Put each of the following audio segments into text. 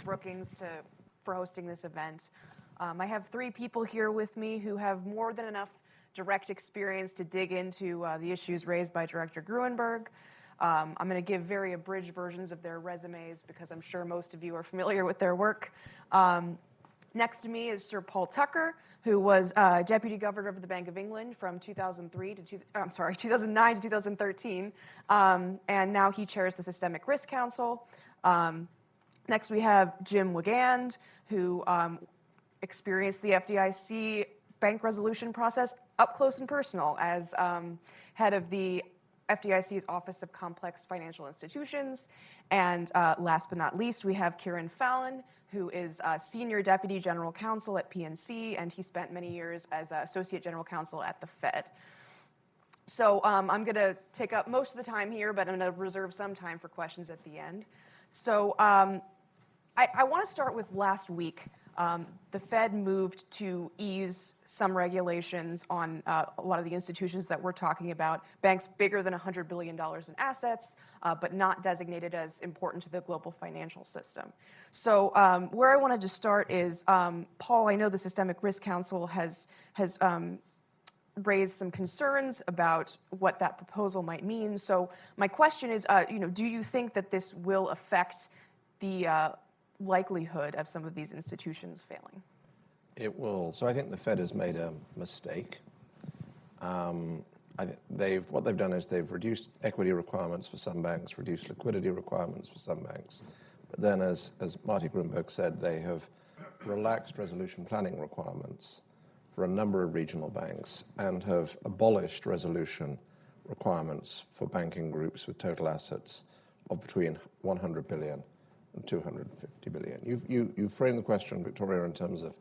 Brookings for hosting this event. I have three people here with me who have more than enough direct experience to dig into the issues raised by Director Gruenberg. I'm going to give very abridged versions of their resumes because I'm sure most of you are familiar with their work. Next to me is Sir Paul Tucker, who was Deputy Governor of the Bank of England from 2009 to 2013, and now he chairs the Systemic Risk Council. Next we have Jim Wigand, who experienced the FDIC bank resolution process up close and personal as head of the FDIC's Office of Complex Financial Institutions. And last but not least, we have Kieran Fallon, who is Senior Deputy General Counsel at PNC, and he spent many years as Associate General Counsel at the Fed. So I'm going to take up most of the time here, but I'm going to reserve some time for questions at the end. So I want to start with last week. The Fed moved to ease some regulations on a lot of the institutions that we're talking about, banks bigger than $100 billion in assets, but not designated as important to the global financial system. So where I wanted to start is, Paul, I know the Systemic Risk Council has raised some concerns about what that proposal might mean. So my question is, do you think that this will affect the likelihood of some of these institutions failing? It will. So I think the Fed has made a mistake. What they've done is they've reduced equity requirements for some banks, reduced liquidity requirements for some banks. But then, as Marty Gruenberg said, they have relaxed resolution planning requirements for a number of regional banks and have abolished resolution requirements for banking groups with total assets of between 100 billion and 250 billion. You framed the question, Victoria, in terms of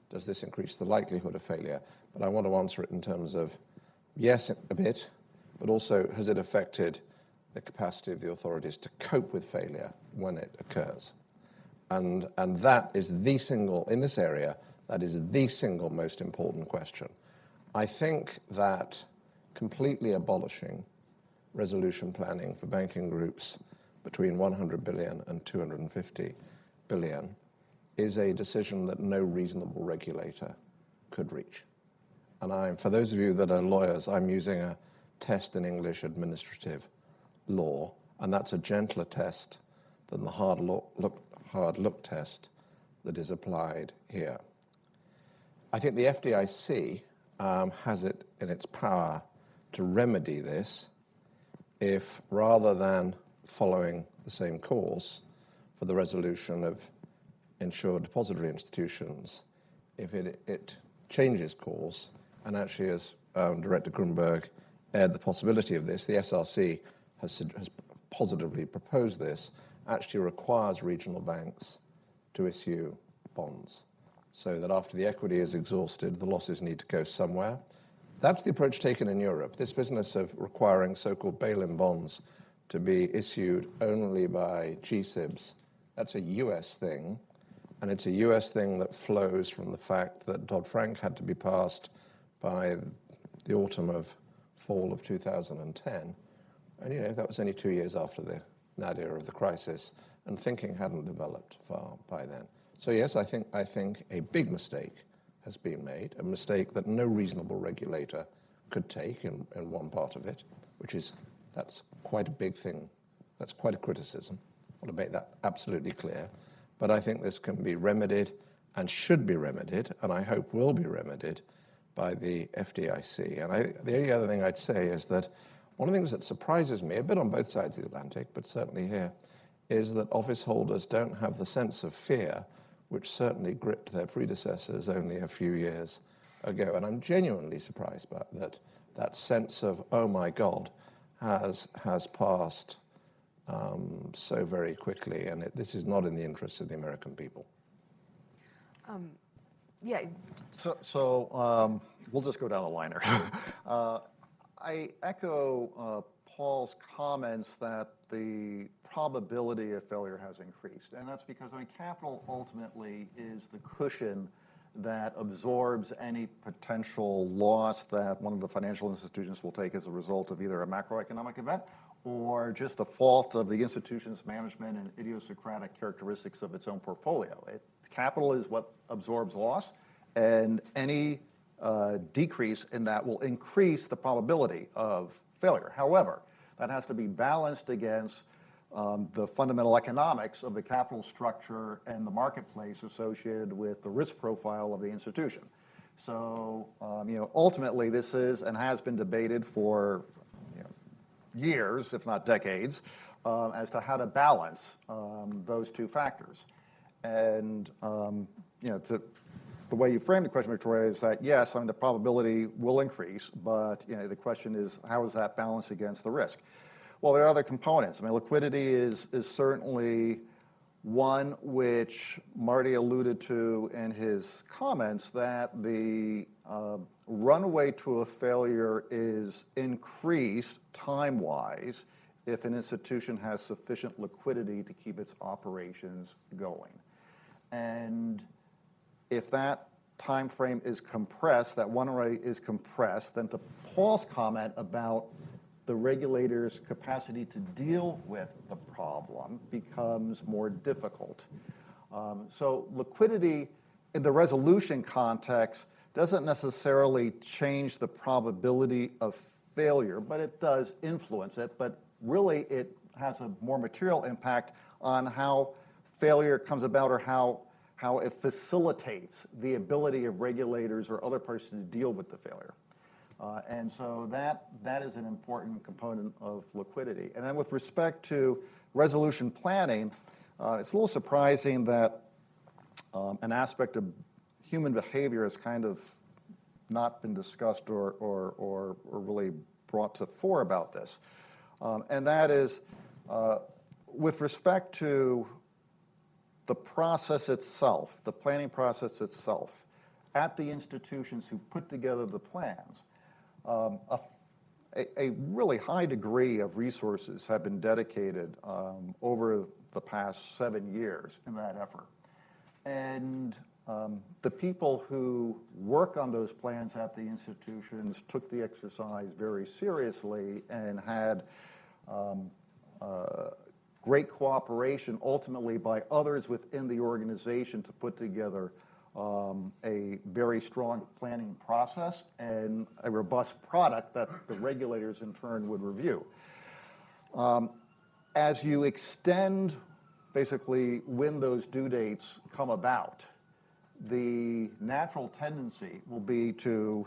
does this increase the likelihood of failure? But I want to answer it in terms of yes, a bit, but also has it affected the capacity of the authorities to cope with failure when it occurs? And that is the single, in this area, that is the single most important question. I think that completely abolishing resolution planning for banking groups between 100 billion and 250 billion is a decision that no reasonable regulator could reach. And for those of you that are lawyers, I'm using a test in English administrative law, and that's a gentler test than the hard look test that is applied here. I think the FDIC has it in its power to remedy this if, rather than following the same course for the resolution of insured depository institutions, if it changes course, and actually, as Director Gruenberg aired the possibility of this, the SRC has positively proposed this, actually requires regional banks to issue bonds, so that after the equity is exhausted, the losses need to go somewhere. That's the approach taken in Europe. This business of requiring so-called bail-in bonds to be issued only by GSIBs, that's a US thing, and it's a US thing that flows from the fact that Dodd-Frank had to be passed by the fall of 2010. And that was only 2 years after the nadir of the crisis, and thinking hadn't developed far by then. So yes, I think a big mistake has been made, a mistake that no reasonable regulator could take in one part of it, that's quite a big thing. That's quite a criticism. I want to make that absolutely clear. But I think this can be remedied and should be remedied, and I hope will be remedied by the FDIC. And the only other thing I'd say is that one of the things that surprises me, a bit on both sides of the Atlantic, but certainly here, is that office holders don't have the sense of fear which certainly gripped their predecessors only a few years ago. And I'm genuinely surprised by that sense of, oh my God, has passed so very quickly, and this is not in the interests of the American people. Yeah. So we'll just go down the line here. I echo Paul's comments that the probability of failure has increased, and that's because capital ultimately is the cushion that absorbs any potential loss that one of the financial institutions will take as a result of either a macroeconomic event or just the fault of the institution's management and idiosyncratic characteristics of its own portfolio. Capital is what absorbs loss, and any decrease in that will increase the probability of failure. However, that has to be balanced against the fundamental economics of the capital structure and the marketplace associated with the risk profile of the institution. So, ultimately, this is and has been debated for years, if not decades, as to how to balance those two factors. And the way you frame the question, Victoria, is that yes, the probability will increase, but the question is, how is that balanced against the risk? Well, there are other components. Liquidity is certainly one which Marty alluded to in his comments, that the runway to a failure is increased time-wise if an institution has sufficient liquidity to keep its operations going. And if that time frame is compressed, that runway is compressed, then to Paul's comment about the regulator's capacity to deal with the problem becomes more difficult. So liquidity in the resolution context doesn't necessarily change the probability of failure, but it does influence it. But really, it has a more material impact on how failure comes about, or how it facilitates the ability of regulators or other persons to deal with the failure. And so that is an important component of liquidity. And then with respect to resolution planning, it's a little surprising that an aspect of human behavior has kind of not been discussed or really brought to fore about this. And that is, with respect to the process itself, the planning process itself, at the institutions who put together the plans, a really high degree of resources have been dedicated over the past 7 years in that effort. And the people who work on those plans at the institutions took the exercise very seriously and had great cooperation ultimately by others within the organization to put together a very strong planning process and a robust product that the regulators in turn would review. As you extend basically when those due dates come about, the natural tendency will be to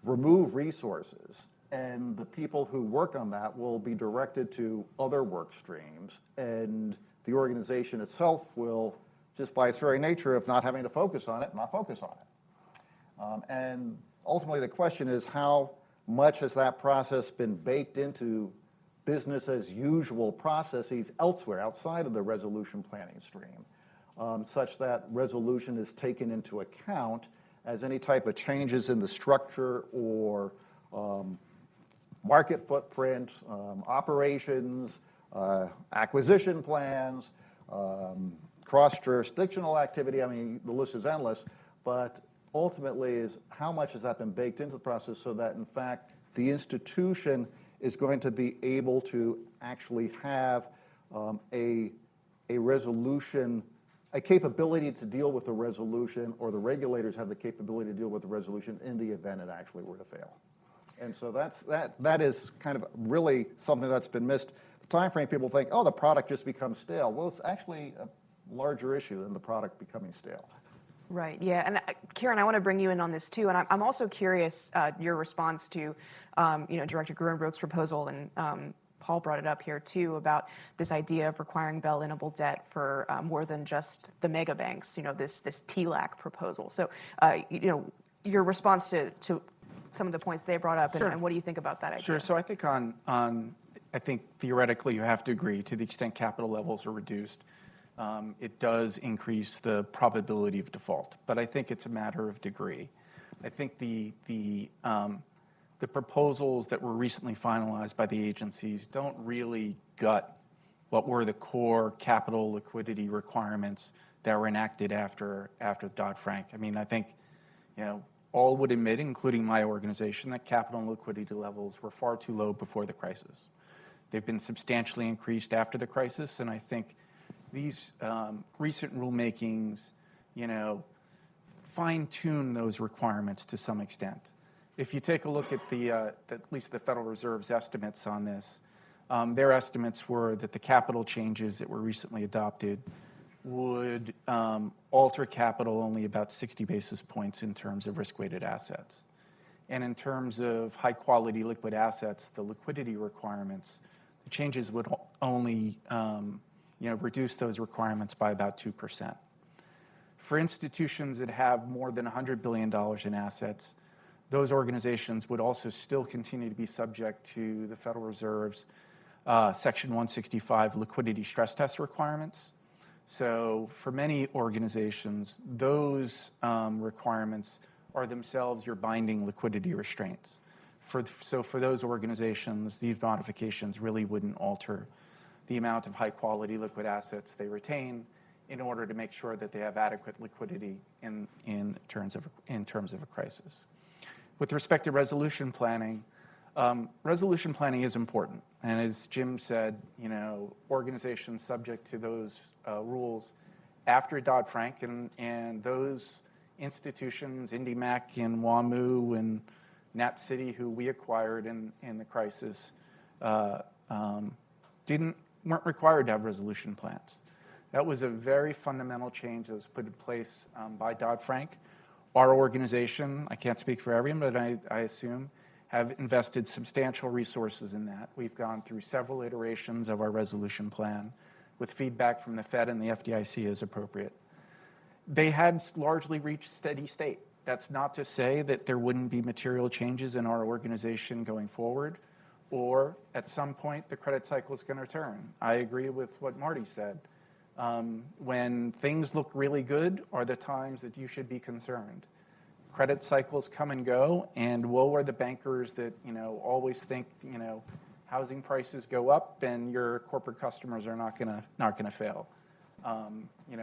remove resources, and the people who work on that will be directed to other work streams, and the organization itself will, just by its very nature of not having to focus on it, not focus on it. And ultimately the question is, how much has that process been baked into business as usual processes elsewhere, outside of the resolution planning stream, such that resolution is taken into account as any type of changes in the structure or market footprint, operations, acquisition plans, cross-jurisdictional activity. The list is endless, but ultimately is how much has that been baked into the process so that, in fact, the institution is going to be able to actually have a resolution, a capability to deal with the resolution, or the regulators have the capability to deal with the resolution in the event it actually were to fail. And so that is kind of really something that's been missed. The time frame, people think, oh, the product just becomes stale. Well, it's actually a larger issue than the product becoming stale. Right, yeah, and Kieran, I want to bring you in on this too, and I'm also curious your response to, Director Gruenberg's proposal, and Paul brought it up here too, about this idea of requiring bail-inable debt for more than just the mega banks, this TLAC proposal. So, your response to some of the points they brought up, and what do you think about that idea? Sure, so I think I think theoretically you have to agree to the extent capital levels are reduced. It does increase the probability of default, but I think it's a matter of degree. I think the proposals that were recently finalized by the agencies don't really gut what were the core capital liquidity requirements that were enacted after Dodd-Frank. I think, all would admit, including my organization, that capital and liquidity levels were far too low before the crisis. They've been substantially increased after the crisis, and I think these recent rulemakings, fine-tune those requirements to some extent. If you take a look at at least the Federal Reserve's estimates on this, their estimates were that the capital changes that were recently adopted would alter capital only about 60 basis points in terms of risk-weighted assets. And in terms of high-quality liquid assets, the liquidity requirements, the changes would only reduce those requirements by about 2%. For institutions that have more than $100 billion in assets, those organizations would also still continue to be subject to the Federal Reserve's Section 165 liquidity stress test requirements. So for many organizations, those requirements are themselves your binding liquidity restraints. So for those organizations, these modifications really wouldn't alter the amount of high-quality liquid assets they retain in order to make sure that they have adequate liquidity in terms of a crisis. With respect to resolution planning is important. And as Jim said, organizations subject to those rules after Dodd-Frank and those institutions, IndyMac and WAMU and Nat City, who we acquired in the crisis, weren't required to have resolution plans. That was a very fundamental change that was put in place by Dodd-Frank. Our organization, I can't speak for everyone, but I assume, have invested substantial resources in that. We've gone through several iterations of our resolution plan with feedback from the Fed and the FDIC as appropriate. They had largely reached steady state. That's not to say that there wouldn't be material changes in our organization going forward, or at some point the credit cycle is going to turn. I agree with what Marty said. When things look really good are the times that you should be concerned. Credit cycles come and go, and woe are the bankers that always think housing prices go up and your corporate customers are not gonna fail.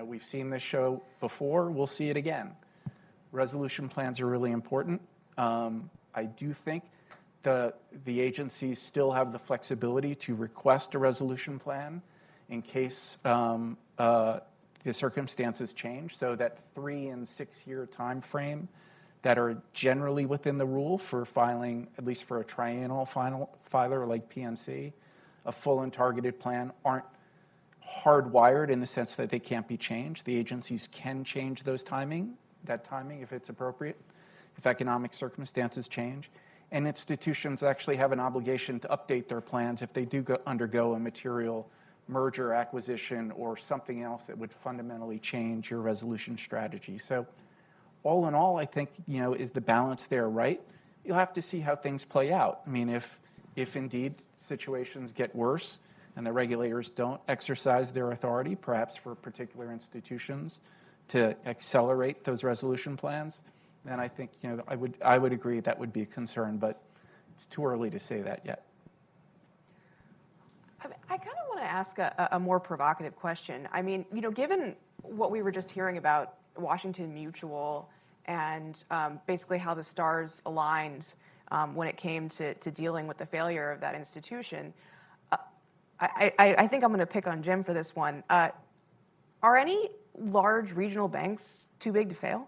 We've seen this show before. We'll see it again. Resolution plans are really important. I do think the agencies still have the flexibility to request a resolution plan in case the circumstances change, so that 3 and 6 year time frame that are generally within the rule for filing, at least for a triennial filer like PNC, a full and targeted plan aren't hardwired in the sense that they can't be changed. The agencies can change that timing if it's appropriate, if economic circumstances change. And institutions actually have an obligation to update their plans if they do undergo a material merger, acquisition, or something else that would fundamentally change your resolution strategy. So all in all, I think, is the balance there right? You'll have to see how things play out. I mean, if indeed situations get worse and the regulators don't exercise their authority, perhaps for particular institutions, to accelerate those resolution plans, then I think, I would agree that would be a concern, but it's too early to say that yet. I kind of want to ask a more provocative question. I mean, given what we were just hearing about Washington Mutual and basically how the stars aligned when it came to dealing with the failure of that institution, I think I'm going to pick on Jim for this one. Are any large regional banks too big to fail?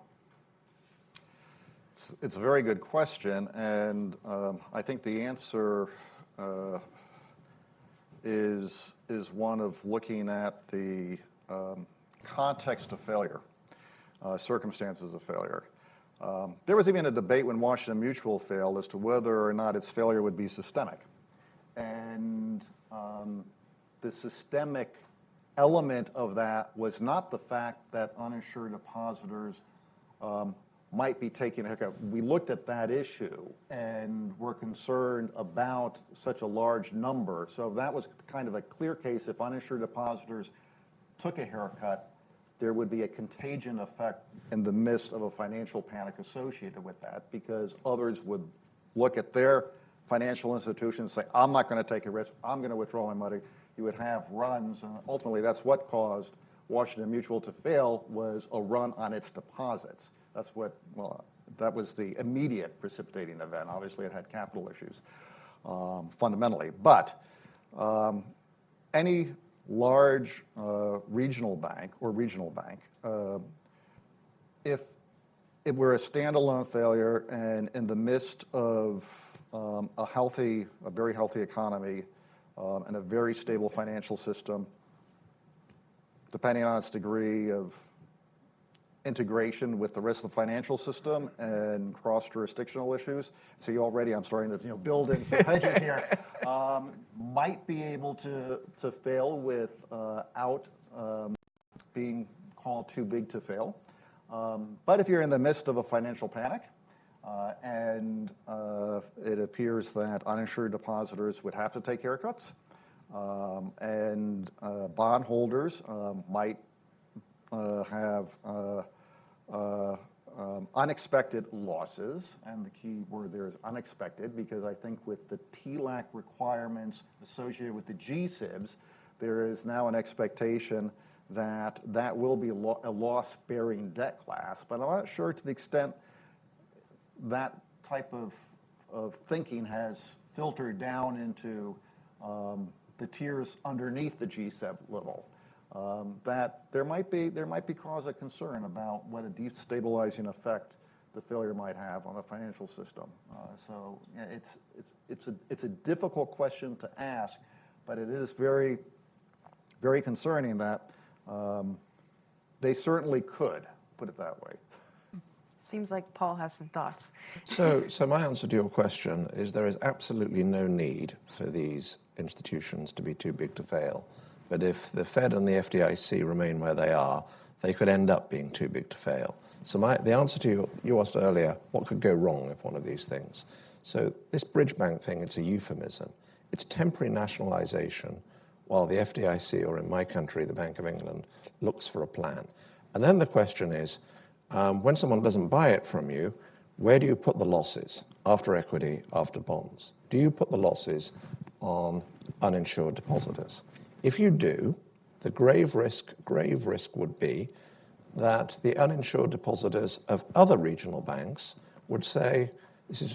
It's a very good question, and I think the answer is one of looking at the context of failure, circumstances of failure. There was even a debate when Washington Mutual failed as to whether or not its failure would be systemic. And the systemic element of that was not the fact that uninsured depositors might be taking a hiccup. We looked at that issue and were concerned about such a large number. So that was kind of a clear case. If uninsured depositors took a haircut, there would be a contagion effect in the midst of a financial panic associated with that, because others would look at their financial institutions and say, I'm not going to take a risk, I'm going to withdraw my money. You would have runs, and ultimately that's what caused Washington Mutual to fail, was a run on its deposits. That was the immediate precipitating event. Obviously, it had capital issues, fundamentally. But Any large regional bank, if it were a standalone failure and in the midst of a very healthy economy and a very stable financial system, depending on its degree of integration with the rest of the financial system and cross-jurisdictional issues. See, already I'm starting to build in some hedges here. Might be able to fail without being called too big to fail. But if you're in the midst of a financial panic and it appears that uninsured depositors would have to take haircuts and bondholders might have unexpected losses, and the key word there is unexpected, because I think with the TLAC requirements associated with the GSIBs, there is now an expectation that that will be a loss-bearing debt class, but I'm not sure to the extent that type of thinking has filtered down into the tiers underneath the GSIB level. That there might be cause of concern about what a destabilizing effect the failure might have on the financial system. So yeah, it's a difficult question to ask, but it is very, very concerning that they certainly could, put it that way. Seems like Paul has some thoughts. So my answer to your question is there is absolutely no need for these institutions to be too big to fail. But if the Fed and the FDIC remain where they are, they could end up being too big to fail. So the answer to you asked earlier, what could go wrong if one of these things? So this bridge bank thing, it's a euphemism. It's temporary nationalization while the FDIC, or in my country, the Bank of England, looks for a plan. And then the question is, when someone doesn't buy it from you, where do you put the losses? After equity, after bonds? Do you put the losses on uninsured depositors? If you do, the grave risk would be that the uninsured depositors of other regional banks would say,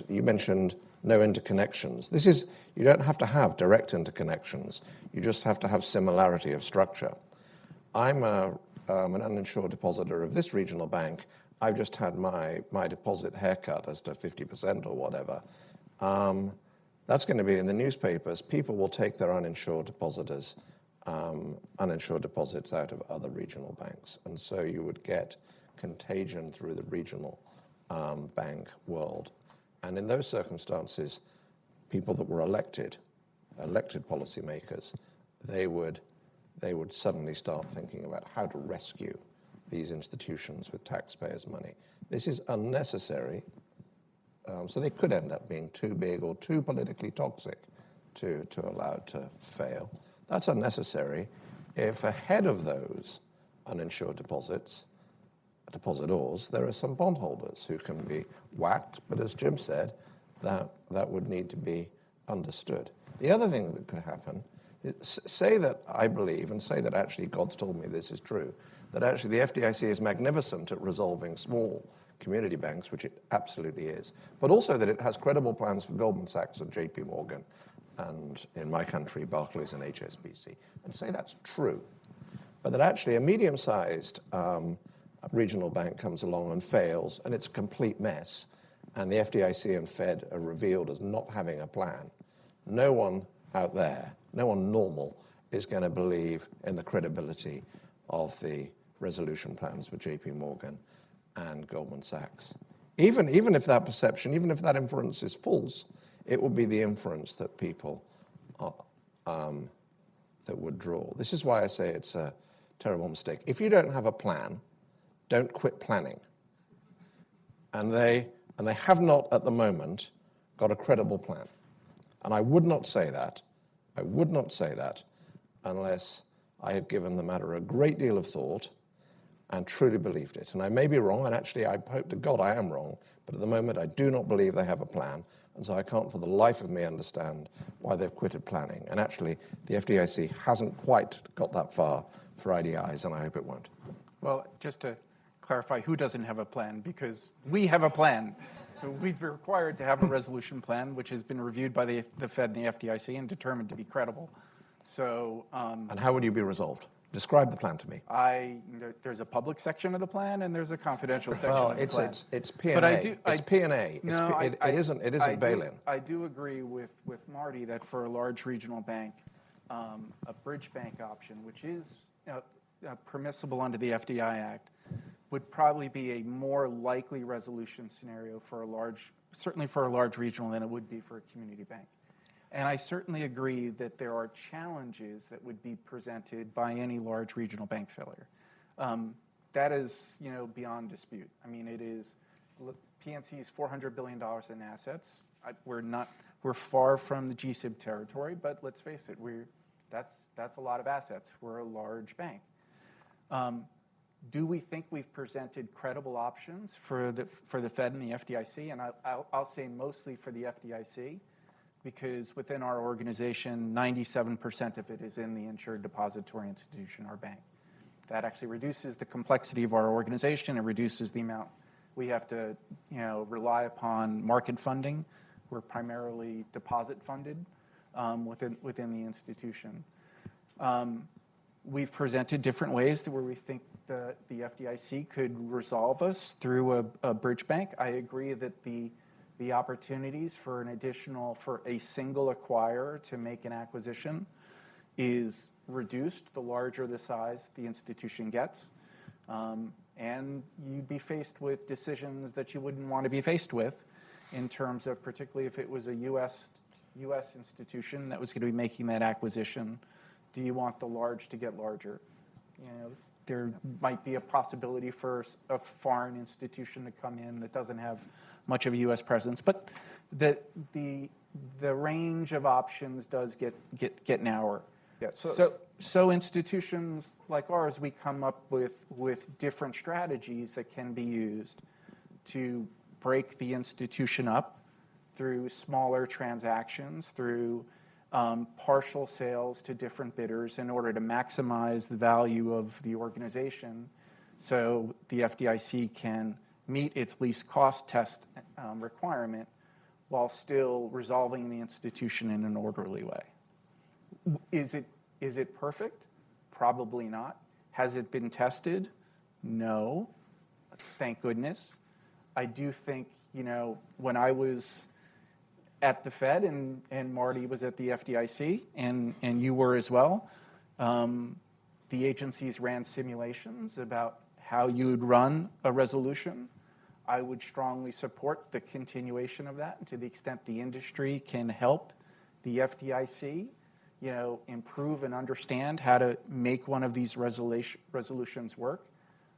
you mentioned no interconnections. You don't have to have direct interconnections. You just have to have similarity of structure. I'm an uninsured depositor of this regional bank. I've just had my deposit haircut as to 50% or whatever. That's going to be in the newspapers. People will take their uninsured deposits out of other regional banks. And so you would get contagion through the regional bank world. And in those circumstances, people that were elected policymakers, they would suddenly start thinking about how to rescue these institutions with taxpayers' money. This is unnecessary, so they could end up being too big or too politically toxic to allow it to fail. That's unnecessary if ahead of those uninsured depositors, there are some bondholders who can be whacked, but as Jim said, that would need to be understood. The other thing that could happen is, say that I believe, and say that actually God's told me this is true, that actually the FDIC is magnificent at resolving small community banks, which it absolutely is, but also that it has credible plans for Goldman Sachs and JP Morgan, and in my country, Barclays and HSBC, and say that's true, but that actually a medium-sized regional bank comes along and fails, and it's a complete mess, and the FDIC and Fed are revealed as not having a plan. No one out there, no one normal, is going to believe in the credibility of the resolution plans for JP Morgan and Goldman Sachs. Even if that perception, even if that inference is false, it will be the inference that people that would draw. This is why I say it's a terrible mistake. If you don't have a plan, don't quit planning. And they have not at the moment got a credible plan. And I would not say that unless I had given the matter a great deal of thought and truly believed it. And I may be wrong, and actually I hope to God I am wrong, but at the moment I do not believe they have a plan, and so I can't for the life of me understand why they've quitted planning. And actually the FDIC hasn't quite got that far for IDIs, and I hope it won't. Well, just to clarify, who doesn't have a plan? Because we have a plan. We've been required to have a resolution plan, which has been reviewed by the Fed and the FDIC and determined to be credible. So And how would you be resolved? Describe the plan to me. there's a public section of the plan and there's a confidential section Well, of the plan. it's P&A. But I do, it's P&A. No, It isn't bail-in. I do agree with Marty that for a large regional bank, a bridge bank option, which is permissible under the FDI Act, would probably be a more likely resolution scenario for certainly for a large regional than it would be for a community bank. And I certainly agree that there are challenges that would be presented by any large regional bank failure. That is, beyond dispute. I mean, it is PNC's $400 billion in assets. We're far from the GSIB territory, but let's face it, that's a lot of assets. We're a large bank. Do we think we've presented credible options for the Fed and the FDIC? And I'll say mostly for the FDIC, because within our organization, 97% of it is in the insured depository institution, our bank. That actually reduces the complexity of our organization. It reduces the amount we have to, rely upon market funding. We're primarily deposit funded within the institution. We've presented different ways to where we think the FDIC could resolve us through a bridge bank. I agree that the opportunities for a single acquirer to make an acquisition is reduced the larger the size the institution gets. And you'd be faced with decisions that you wouldn't want to be faced with in terms of, particularly if it was a U.S. institution that was going to be making that acquisition. Do you want the large to get larger? There might be a possibility for a foreign institution to come in that doesn't have much of a U.S. presence, but the range of options does get narrower. Yeah, so institutions like ours, we come up with different strategies that can be used to break the institution up through smaller transactions, through partial sales to different bidders in order to maximize the value of the organization so the FDIC can meet its least cost test requirement while still resolving the institution in an orderly way. Is it perfect? Probably not. Has it been tested? No. Thank goodness. I do think, when I was at the Fed and Marty was at the FDIC and you were as well, the agencies ran simulations about how you'd run a resolution. I would strongly support the continuation of that, and to the extent the industry can help the FDIC, improve and understand how to make one of these resolutions work.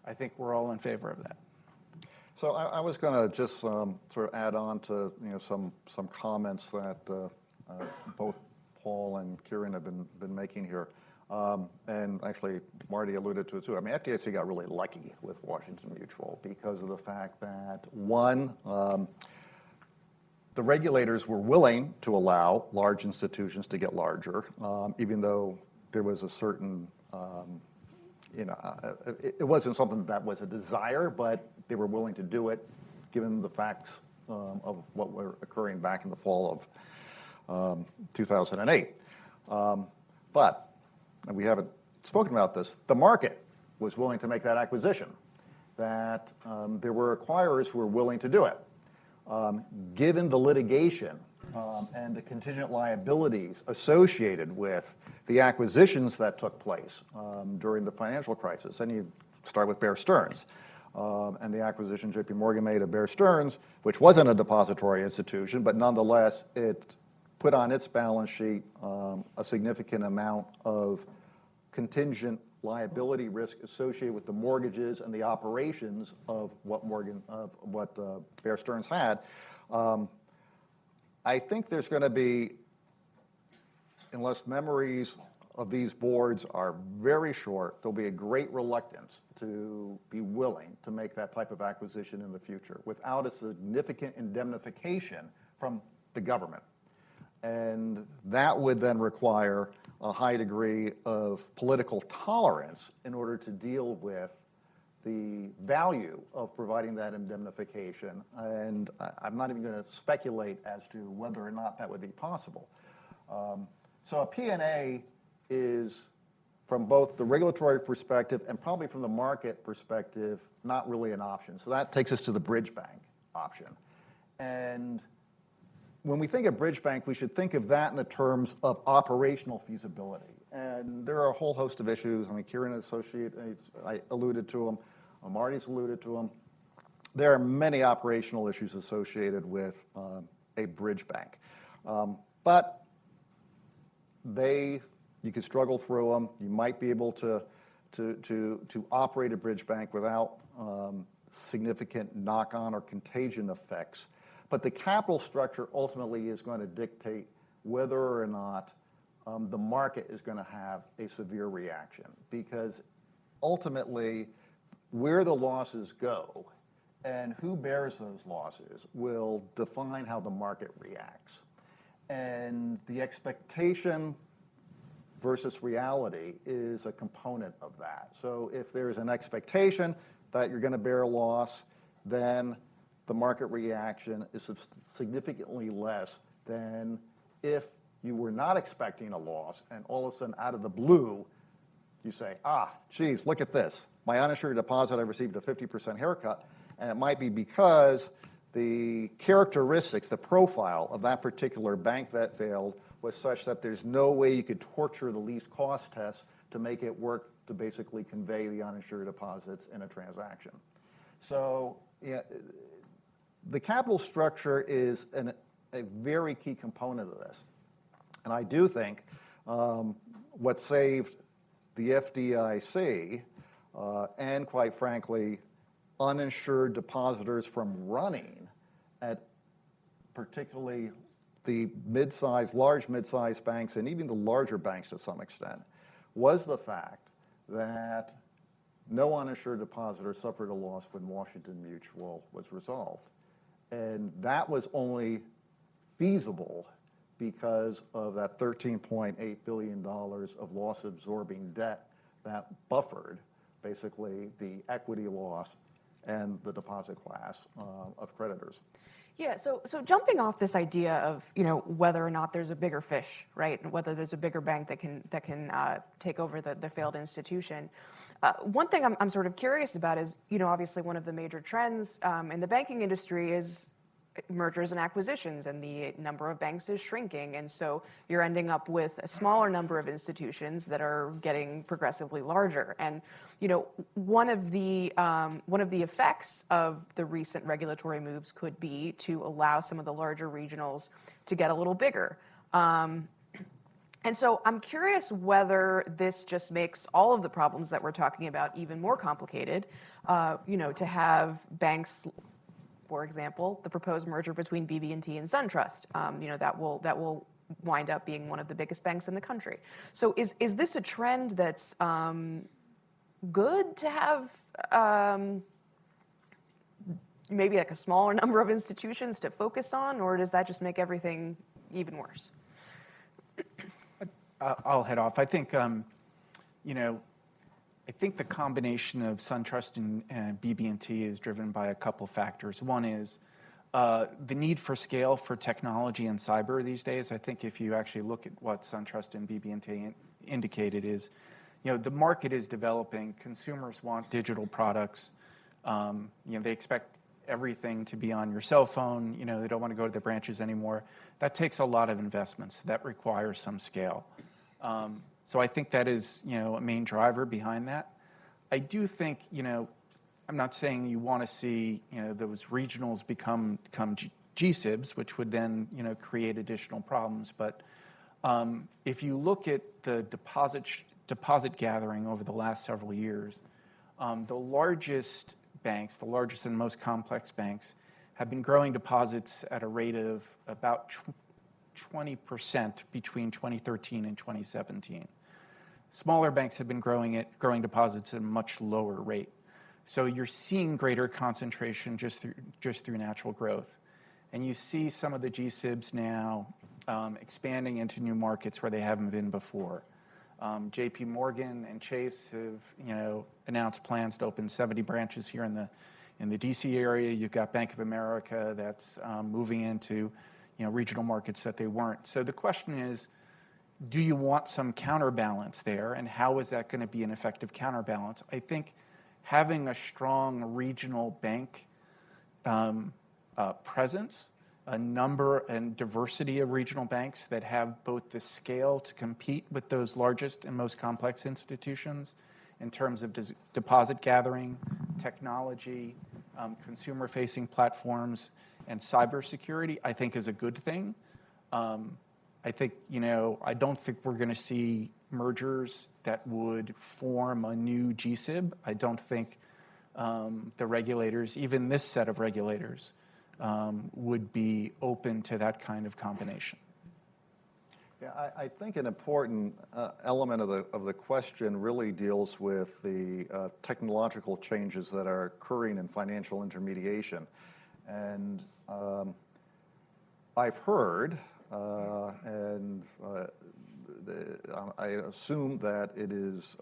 I think we're all in favor of that. So I was going to just sort of add on to some comments that both Paul and Kieran have been making here, and actually Marty alluded to it too. I mean, FDIC got really lucky with Washington Mutual because of the fact that one, the regulators were willing to allow large institutions to get larger, even though there was a certain it wasn't something that was a desire, but they were willing to do it given the facts of what were occurring back in the fall of 2008. But, and we haven't spoken about this, the market was willing to make that acquisition, that there were acquirers who were willing to do it. Given the litigation and the contingent liabilities associated with the acquisitions that took place during the financial crisis, and you start with Bear Stearns, and the acquisition JP Morgan made of Bear Stearns, which wasn't a depository institution, but nonetheless it put on its balance sheet a significant amount of contingent liability risk associated with the mortgages and the operations of what Bear Stearns had. I think there's going to be, unless memories of these boards are very short, there'll be a great reluctance to be willing to make that type of acquisition in the future without a significant indemnification from the government. And that would then require a high degree of political tolerance in order to deal with the value of providing that indemnification. And I'm not even going to speculate as to whether or not that would be possible. So a P&A is, from both the regulatory perspective and probably from the market perspective, not really an option. So that takes us to the bridge bank option. And when we think of bridge bank, we should think of that in the terms of operational feasibility. And there are a whole host of issues. I mean, Kieran I alluded to them. Marty's alluded to them. There are many operational issues associated with a bridge bank. But you can struggle through them. You might be able to operate a bridge bank without significant knock-on or contagion effects. But the capital structure ultimately is going to dictate whether or not the market is going to have a severe reaction. Because ultimately, where the losses go and who bears those losses will define how the market reacts. And the expectation versus reality is a component of that. So if there's an expectation that you're going to bear a loss, then the market reaction is significantly less than if you were not expecting a loss and all of a sudden out of the blue, you say, geez, look at this. My uninsured deposit, I received a 50% haircut, and it might be because the characteristics, the profile of that particular bank that failed was such that there's no way you could torture the least cost test to make it work to basically convey the uninsured deposits in a transaction. So the capital structure is a very key component of this. And I do think what saved the FDIC and, quite frankly, uninsured depositors from running at particularly the large mid-sized banks and even the larger banks to some extent, was the fact that no uninsured depositor suffered a loss when Washington Mutual was resolved. And that was only feasible because of that $13.8 billion of loss-absorbing debt that buffered basically the equity loss and the deposit class of creditors. Yeah, so jumping off this idea of whether or not there's a bigger fish, right, and whether there's a bigger bank that can take over the failed institution. One thing I'm sort of curious about is obviously one of the major trends in the banking industry is mergers and acquisitions, and the number of banks is shrinking, and so you're ending up with a smaller number of institutions that are getting progressively larger. And one of the effects of the recent regulatory moves could be to allow some of the larger regionals to get a little bigger. And so I'm curious whether this just makes all of the problems that we're talking about even more complicated. To have banks, for example, the proposed merger between BB&T and SunTrust, that will wind up being one of the biggest banks in the country. So is this a trend that's good to have maybe like a smaller number of institutions to focus on, or does that just make everything even worse? I'll head off. I think, I think the combination of SunTrust and BB&T is driven by a couple factors. One is the need for scale for technology and cyber these days. I think if you actually look at what SunTrust and BB&T indicated is, the market is developing. Consumers want digital products. They expect everything to be on your cell phone. They don't want to go to the branches anymore. That takes a lot of investments. That requires some scale. So I think that is, a main driver behind that. I do think, I'm not saying you want to see, those regionals become GSIBs, which would then, create additional problems. But if you look at the deposit gathering over the last several years, the largest banks, the largest and most complex banks, have been growing deposits at a rate of about 20% between 2013 and 2017. Smaller banks have been growing deposits at a much lower rate. So you're seeing greater concentration just through natural growth. And you see some of the GSIBs now expanding into new markets where they haven't been before. JP Morgan and Chase have announced plans to open 70 branches here in the DC area. You've got Bank of America that's moving into regional markets that they weren't. So the question is, do you want some counterbalance there, and how is that going to be an effective counterbalance? I think having a strong regional bank presence, a number and diversity of regional banks that have both the scale to compete with those largest and most complex institutions in terms of deposit gathering, technology, consumer-facing platforms, and cybersecurity, I think is a good thing. I think, I don't think we're going to see mergers that would form a new GSIB. I don't think the regulators, even this set of regulators, would be open to that kind of combination. Yeah, I think an important element of the question really deals with the technological changes that are occurring in financial intermediation. And I've heard, and I assume that it is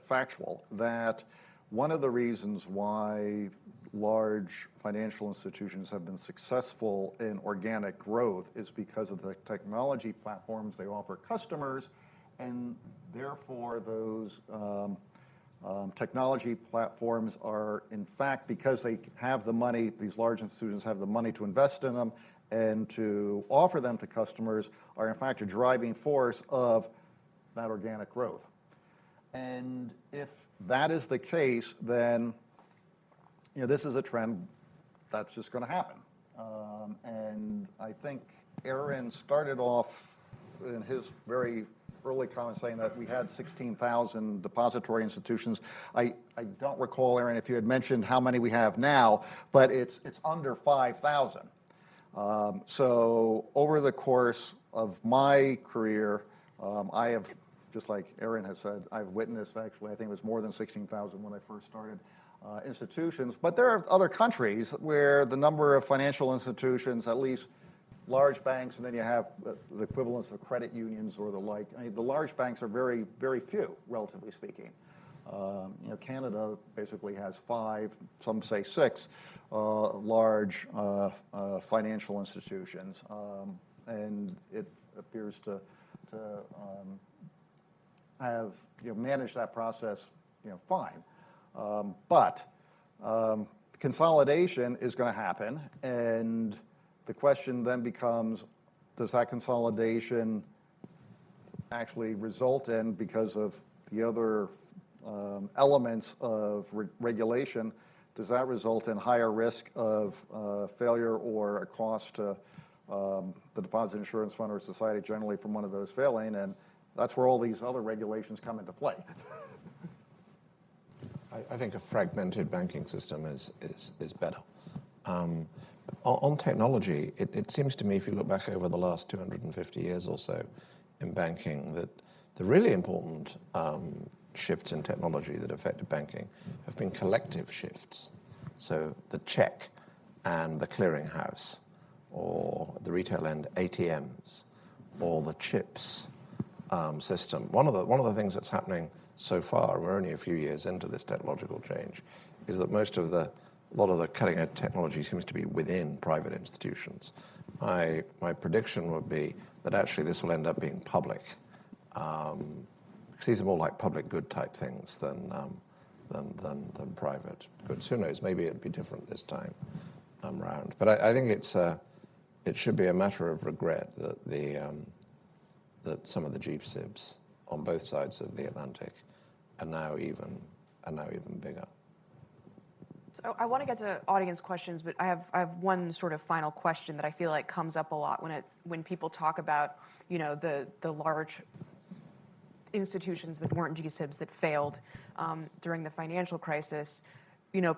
factual, that one of the reasons why large financial institutions have been successful in organic growth is because of the technology platforms they offer customers, and therefore those technology platforms are, in fact, because they have the money, these large institutions have the money to invest in them and to offer them to customers, are in fact a driving force of that organic growth. And if that is the case, then this is a trend that's just going to happen. And I think Aaron started off in his very early comments saying that we had 16,000 depository institutions. I don't recall, Aaron, if you had mentioned how many we have now, but it's under 5,000. So over the course of my career, I have, just like Aaron has said, I've witnessed, actually, I think it was more than 16,000 when I first started, institutions. But there are other countries where the number of financial institutions, at least large banks, and then you have the equivalents of credit unions or the like. I mean, the large banks are very, very few, relatively speaking. Canada basically has 5, some say 6, large financial institutions, and it appears to have managed that process fine. But consolidation is going to happen, and the question then becomes, does that consolidation actually result in, because of the other elements of regulation, does that result in higher risk of failure or a cost to the deposit insurance fund or society generally from one of those failing? And that's where all these other regulations come into play. I think a fragmented banking system is better. On technology, it seems to me, if you look back over the last 250 years or so in banking, that the really important shifts in technology that affected banking have been collective shifts. So the check and the clearinghouse, or at the retail end, ATMs, or the chips system. One of the things that's happening so far, we're only a few years into this technological change, is that a lot of the cutting-edge technology seems to be within private institutions. My prediction would be that actually this will end up being public, because these are more like public good type things than private goods. Who knows? Maybe it'd be different this time round. But I think it should be a matter of regret that some of the GSIBs on both sides of the Atlantic are now even bigger. So I want to get to audience questions, but I have one sort of final question that I feel like comes up a lot when people talk about the large institutions that weren't GSIBs that failed during the financial crisis.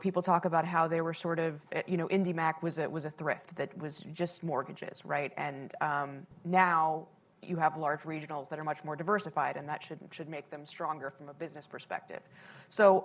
People talk about how they were sort of, IndyMac was a thrift that was just mortgages, right? And now you have large regionals that are much more diversified, and that should make them stronger from a business perspective. So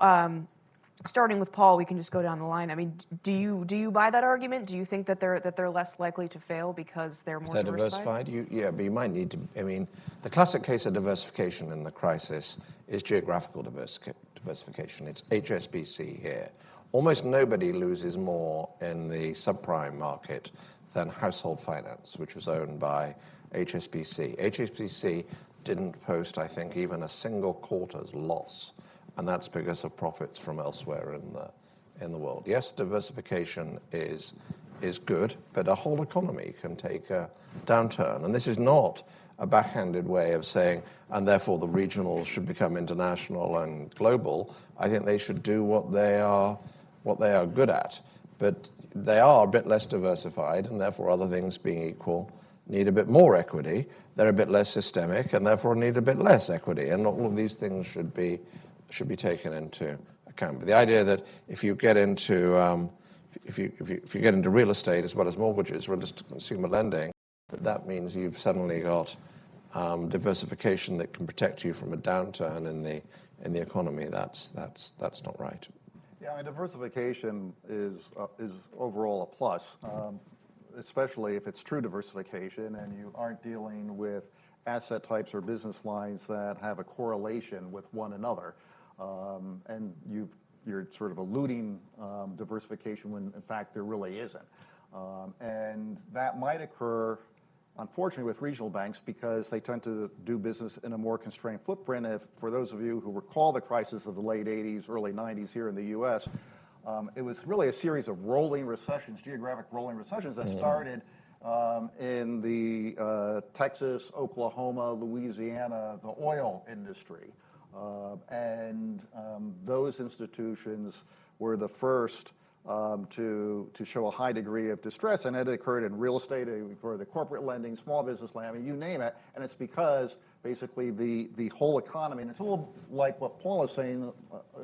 starting with Paul, we can just go down the line. I mean, do you buy that argument? Do you think that they're less likely to fail because they're more diversified? Yeah, but you might need to. I mean, the classic case of diversification in the crisis is geographical diversification. It's HSBC here. Almost nobody loses more in the subprime market than household finance, which was owned by HSBC. HSBC didn't post, I think, even a single quarter's loss, and that's because of profits from elsewhere in the world. Yes, diversification is good, but a whole economy can take a downturn, and this is not a backhanded way of saying, and therefore the regionals should become international and global. I think they should do what they are good at, but they are a bit less diversified, and therefore other things being equal, need a bit more equity. They're a bit less systemic, and therefore need a bit less equity, and all of these things should be taken into account. But the idea that if you get into if you get into real estate as well as mortgages, real estate consumer lending, that means you've suddenly got diversification that can protect you from a downturn in the economy. That's not right. Yeah, I mean, diversification is overall a plus, especially if it's true diversification and you aren't dealing with asset types or business lines that have a correlation with one another, and you're sort of eluding diversification when in fact there really isn't, and that might occur, unfortunately, with regional banks because they tend to do business in a more constrained footprint. For those of you who recall the crisis of the late 80s, early 90s here in the U.S., it was really a series of rolling recessions, geographic rolling recessions that started in the Texas, Oklahoma, Louisiana, the oil industry. And those institutions were the first to show a high degree of distress, and it occurred in real estate, it occurred in corporate lending, small business lending, I mean, you name it, and it's because basically the whole economy, and it's a little like what Paul is saying,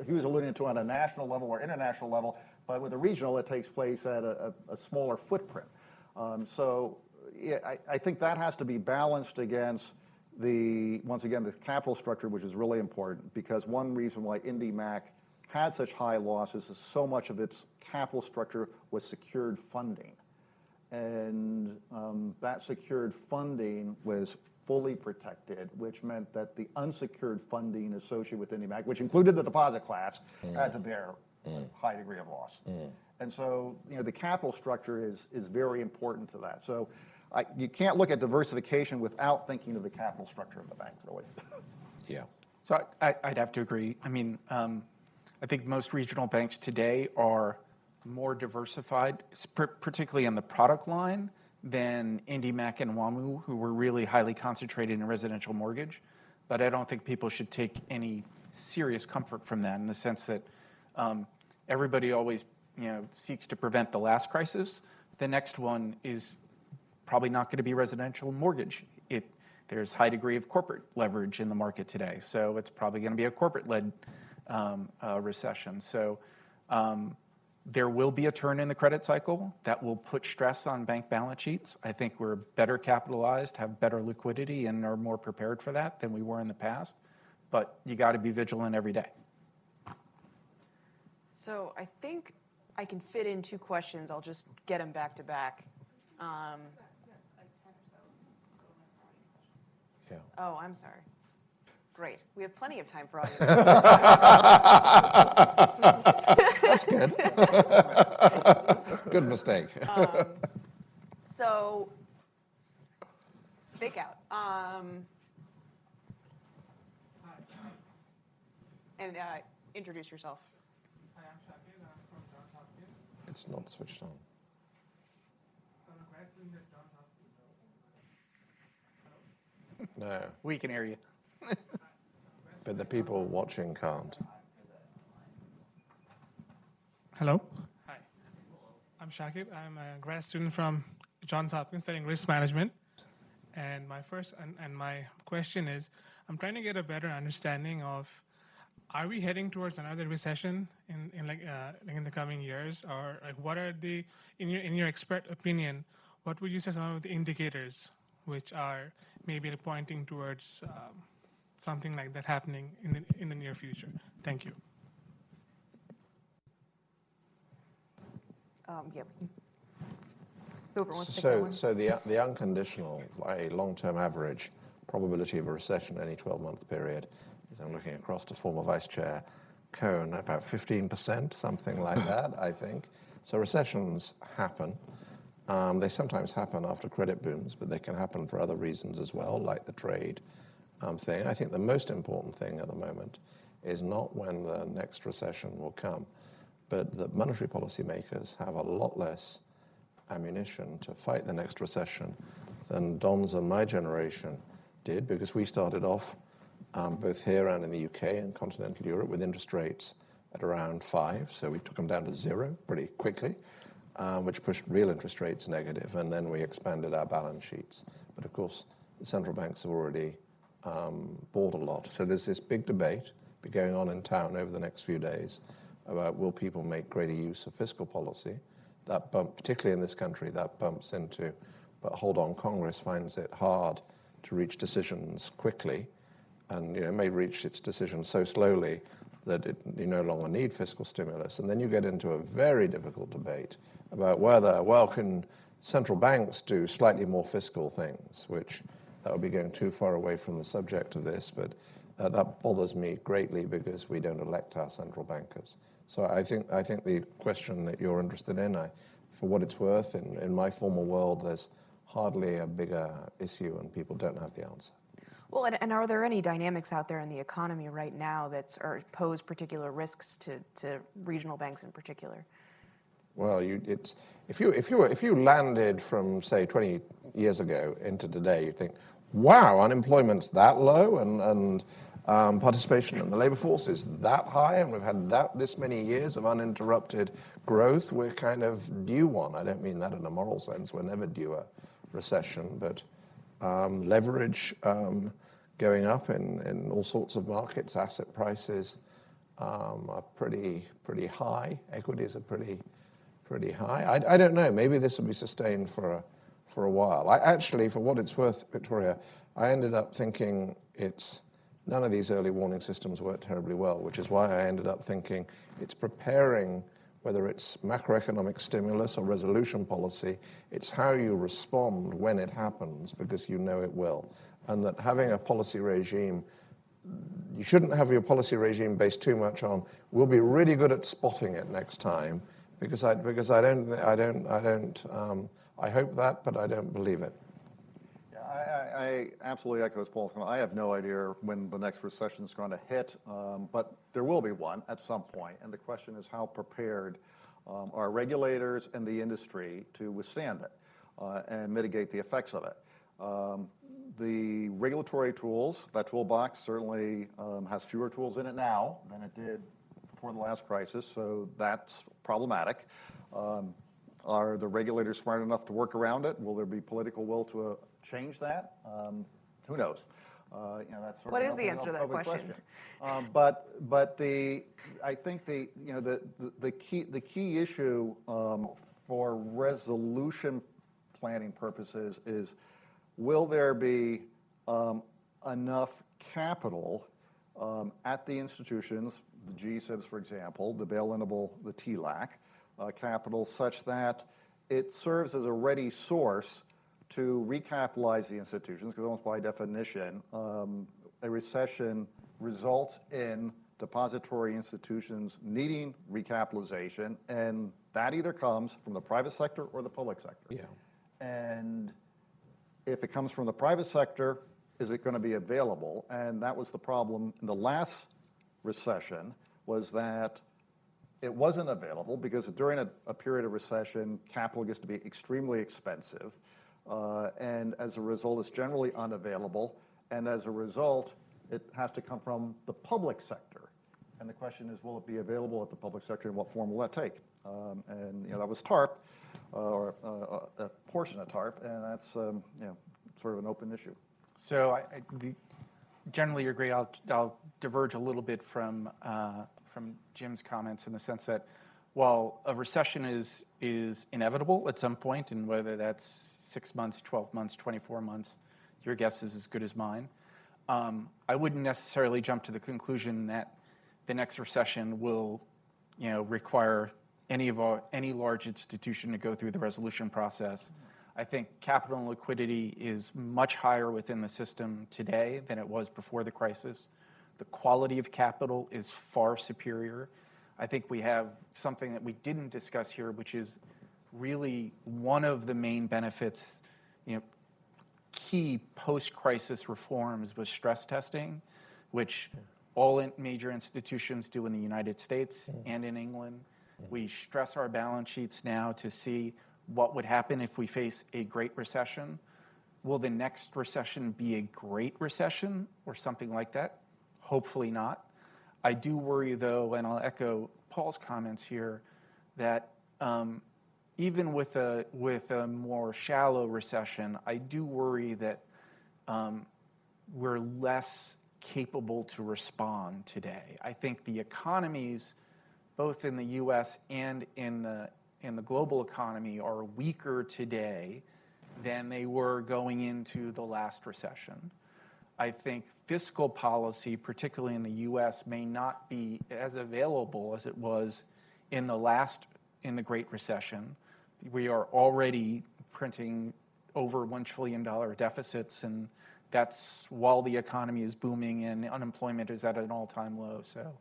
he was alluding to on a national level or international level, but with a regional, it takes place at a smaller footprint. So yeah, I think that has to be balanced against once again, the capital structure, which is really important, because one reason why IndyMac had such high losses is so much of its capital structure was secured funding. And that secured funding was fully protected, which meant that the unsecured funding associated with IndyMac, which included the deposit class, had to bear a high degree of loss. And so, the capital structure is very important to that. So you can't look at diversification without thinking of the capital structure of the bank, really. Yeah. So I'd have to agree. I mean, I think most regional banks today are more diversified, particularly in the product line, than IndyMac and WAMU, who were really highly concentrated in residential mortgage. But I don't think people should take any serious comfort from that, in the sense that everybody always seeks to prevent the last crisis. The next one is probably not going to be residential mortgage. There's high degree of corporate leverage in the market today, so it's probably going to be a corporate-led recession. So there will be a turn in the credit cycle that will put stress on bank balance sheets. I think we're better capitalized, have better liquidity, and are more prepared for that than we were in the past. But you got to be vigilant every day. So I think I can fit in two questions. I'll just get them back to back. Yeah. Oh, I'm sorry. Great. We have plenty of time for audience. That's good. Good mistake. So, fake out. And introduce yourself. Hi, I'm Shakir. I'm from Johns Hopkins. It's not switched on. So I'm a grad student at Johns Hopkins. No, We can hear you. but the people watching can't. Hello. Hi. I'm Shakib. I'm a grad student from Johns Hopkins studying risk management. And my my question is, I'm trying to get a better understanding of, are we heading towards another recession in the coming years, or like what are in your expert opinion, what would you say some of the indicators which are maybe pointing towards something like that happening in the near future? Thank you. Yep. Whoever wants to take that one. So the unconditional, long-term average probability of a recession in any 12-month period is, I'm looking across to former Vice Chair Cohn, about 15%, something like that, I think. So recessions happen. They sometimes happen after credit booms, but they can happen for other reasons as well, like the trade thing. I think the most important thing at the moment is not when the next recession will come, but that monetary policymakers have a lot less ammunition to fight the next recession than Don's and my generation did, because we started off both here and in the UK and continental Europe with interest rates at around 5, so we took them down to 0 pretty quickly, which pushed real interest rates negative, and then we expanded our balance sheets. But of course, the central banks have already bought a lot. So there's this big debate going on in town over the next few days about will people make greater use of fiscal policy. That bump, particularly in this country, that bumps into, but hold on, Congress finds it hard to reach decisions quickly, and it may reach its decision so slowly that you no longer need fiscal stimulus. And then you get into a very difficult debate about whether, well, can central banks do slightly more fiscal things, which that would be going too far away from the subject of this, but that bothers me greatly because we don't elect our central bankers. So I think the question that you're interested in, for what it's worth, in my former world, there's hardly a bigger issue and people don't have the answer. Well, and are there any dynamics out there in the economy right now that pose particular risks to regional banks in particular? Well, if you landed from, say, 20 years ago into today, you'd think, wow, unemployment's that low, and participation in the labor force is that high, and we've had this many years of uninterrupted growth. We're kind of due one. I don't mean that in a moral sense. We're never due a recession, but leverage going up in all sorts of markets. Asset prices are pretty high. Equities are pretty high. I don't know. Maybe this will be sustained for a while. Actually, for what it's worth, Victoria, I ended up thinking none of these early warning systems work terribly well, which is why I ended up thinking it's preparing, whether it's macroeconomic stimulus or resolution policy, it's how you respond when it happens, because you know it will. And that having a policy regime, you shouldn't have your policy regime based too much on, we'll be really good at spotting it next time, because I hope that, but I don't believe it. I absolutely echo Paul's comment. I have no idea when the next recession is going to hit, but there will be one at some point. And the question is, how prepared are regulators and the industry to withstand it and mitigate the effects of it? The regulatory tools, that toolbox certainly has fewer tools in it now than it did before the last crisis, so that's problematic. Are the regulators smart enough to work around it? Will there be political will to change that? Who knows? That's sort what of is the answer to that question? But I think the key issue for resolution planning purposes is, will there be enough capital at the institutions, the G-SIBs, for example, the bail-inable, the TLAC, capital, such that it serves as a ready source to recapitalize the institutions, because almost by definition, a recession results in depository institutions needing recapitalization, and that either comes from the private sector or the public sector. Yeah. And if it comes from the private sector, is it going to be available? And that was the problem in the last recession, was that it wasn't available, because during a period of recession, capital gets to be extremely expensive, and as a result, it's generally unavailable, and as a result, it has to come from the public sector. And the question is, will it be available at the public sector, and what form will that take? And that was TARP, or a portion of TARP, and that's sort of an open issue. So I generally agree. I'll diverge a little bit from Jim's comments in the sense that while a recession is inevitable at some point, and whether that's 6 months, 12 months, 24 months, your guess is as good as mine. I wouldn't necessarily jump to the conclusion that the next recession will, require any large institution to go through the resolution process. I think capital and liquidity is much higher within the system today than it was before the crisis. The quality of capital is far superior. I think we have something that we didn't discuss here, which is really one of the main benefits, key post-crisis reforms was stress testing, which all major institutions do in the United States and in England. We stress our balance sheets now to see what would happen if we face a Great Recession. Will the next recession be a Great Recession or something like that? Hopefully not. I do worry, though, and I'll echo Paul's comments here, that even with a more shallow recession, I do worry that we're less capable to respond today. I think the economies, both in the U.S. and in the global economy, are weaker today than they were going into the last recession. I think fiscal policy, particularly in the U.S., may not be as available as it was in the Great Recession. We are already printing over $1 trillion deficits, and that's while the economy is booming and unemployment is at an all-time low. So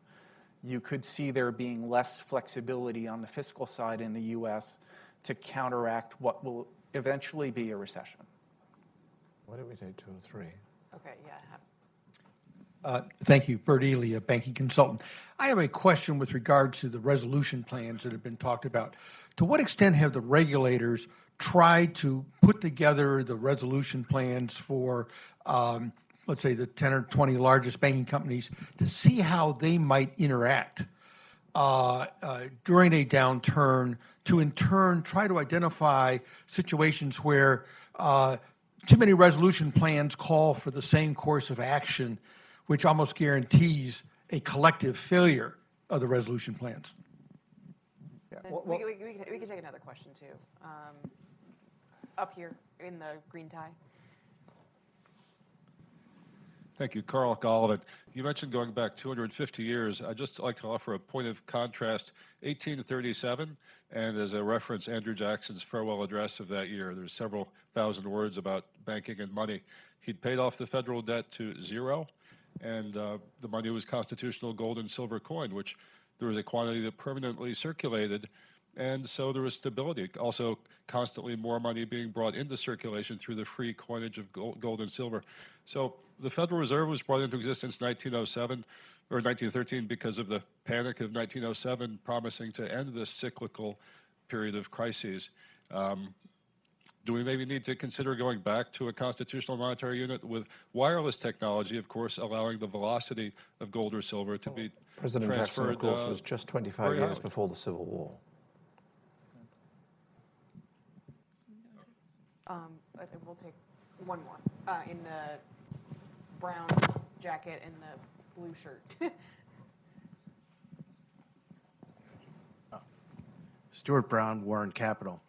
you could see there being less flexibility on the fiscal side in the U.S. to counteract what will eventually be a recession. Why don't we take 2 or 3? Okay, yeah. Thank you. Bert Ely, a banking consultant. I have a question with regard to the resolution plans that have been talked about. To what extent have the regulators tried to put together the resolution plans for, let's say, the 10 or 20 largest banking companies to see how they might interact during a downturn, to in turn try to identify situations where too many resolution plans call for the same course of action, which almost guarantees a collective failure of the resolution plans? Yeah. We can take another question, too. Up here in the green tie. Thank you. Carl Gallivan. You mentioned going back 250 years. I'd just like to offer a point of contrast. 1837, and as a reference, Andrew Jackson's farewell address of that year. There's several thousand words about banking and money. He'd paid off the federal debt to 0, and the money was constitutional gold and silver coin, which there was a quantity that permanently circulated, and so there was stability. Also, constantly more money being brought into circulation through the free coinage of gold and silver. So the Federal Reserve was brought into existence in 1907 or 1913 because of the panic of 1907, promising to end this cyclical period of crises. Do we maybe need to consider going back to a constitutional monetary unit with wireless technology, of course, allowing the velocity of gold or silver to be President Jackson, transferred? of course, was just 25 years before the Civil War. We'll take one more in the brown jacket and the blue shirt. Stuart Brown, Warren Capital.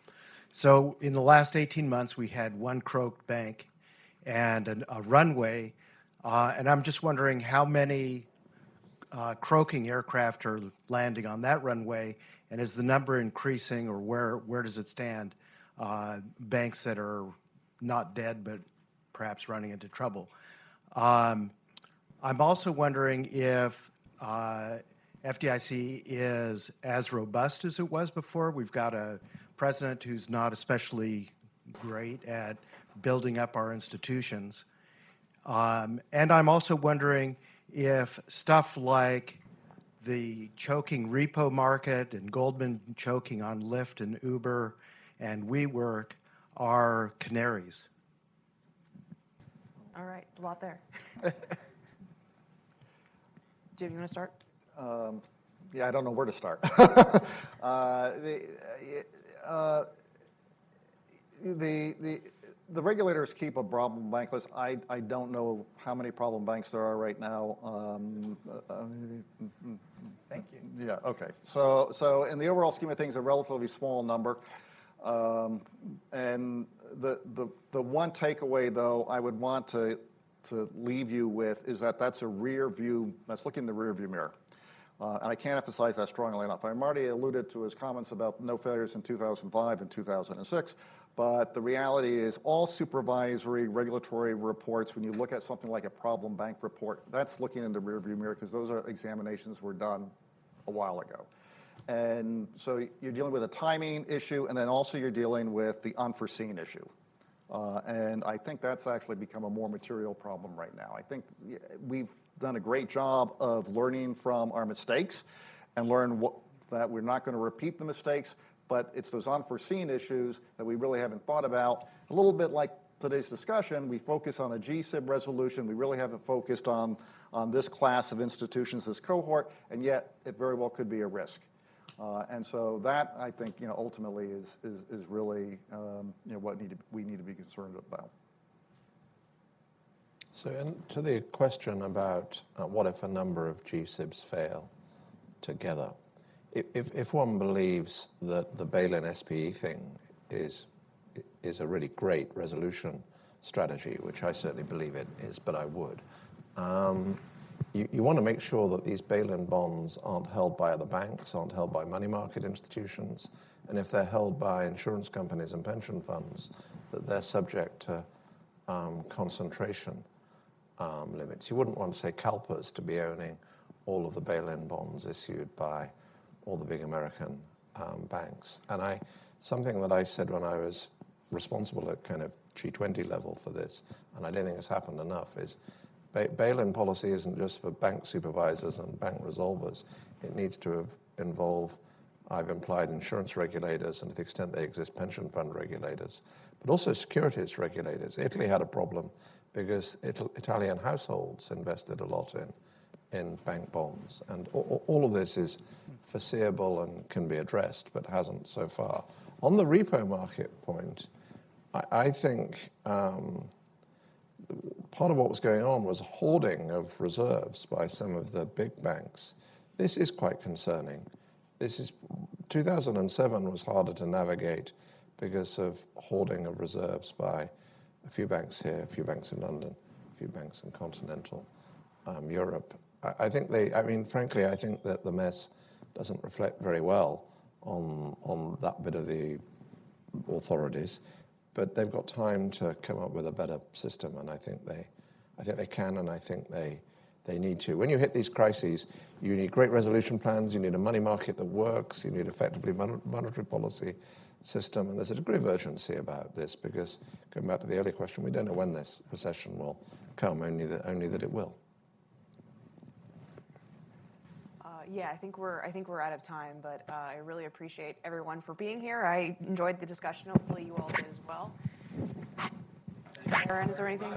So in the last 18 months, we had one croaked bank and a runway, and I'm just wondering how many croaking aircraft are landing on that runway, and is the number increasing, or where does it stand? Banks that are not dead but perhaps running into trouble. I'm also wondering if FDIC is as robust as it was before. We've got a president who's not especially great at building up our institutions. And I'm also wondering if stuff like the choking repo market and Goldman choking on Lyft and Uber and WeWork are canaries. All right, a lot there. Jim, you want to start? Yeah, I don't know where to start. The regulators keep a problem bank list. I don't know how many problem banks there are right now. Thank you. Yeah, okay. So in the overall scheme of things, a relatively small number. And the one takeaway, though, I would want to leave you with is that that's a rear view, that's looking in the rear view mirror. And I can't emphasize that strongly enough. I've already alluded to his comments about no failures in 2005 and 2006, but the reality is all supervisory regulatory reports, when you look at something like a problem bank report, that's looking in the rear view mirror because those are examinations were done a while ago. And so you're dealing with a timing issue, and then also you're dealing with the unforeseen issue. And I think that's actually become a more material problem right now. I think we've done a great job of learning from our mistakes and that we're not going to repeat the mistakes, but it's those unforeseen issues that we really haven't thought about. A little bit like today's discussion, we focus on a GSIB resolution. We really haven't focused on this class of institutions, this cohort, and yet it very well could be a risk. And so that, I think, ultimately is really what we need to be concerned about. So to the question about what if a number of GSIBs fail together, if one believes that the bail-in SPE thing is a really great resolution strategy, which I certainly believe it is, but I would, you want to make sure that these bail-in bonds aren't held by other banks, aren't held by money market institutions, and if they're held by insurance companies and pension funds, that they're subject to concentration limits. You wouldn't want, say, CalPERS to be owning all of the bail-in bonds issued by all the big American banks. And something that I said when I was responsible at kind of G20 level for this, and I don't think it's happened enough, is bail-in policy isn't just for bank supervisors and bank resolvers. It needs to involve, I've implied, insurance regulators, and to the extent they exist, pension fund regulators, but also securities regulators. Italy had a problem because Italian households invested a lot in bank bonds. And all of this is foreseeable and can be addressed, but hasn't so far. On the repo market point, I think part of what was going on was hoarding of reserves by some of the big banks. This is quite concerning. 2007 was harder to navigate because of hoarding of reserves by a few banks here, a few banks in London, a few banks in continental Europe. Frankly, I think that the mess doesn't reflect very well on that bit of the authorities, but they've got time to come up with a better system, and I think they can, and I think they need to. When you hit these crises, you need great resolution plans, you need a money market that works, you need effectively monetary policy system, and there's a degree of urgency about this because, going back to the earlier question, we don't know when this recession will come, only that it will. Yeah, I think we're out of time, but I really appreciate everyone for being here. I enjoyed the discussion. Hopefully you all did as well. Karen, is there anything?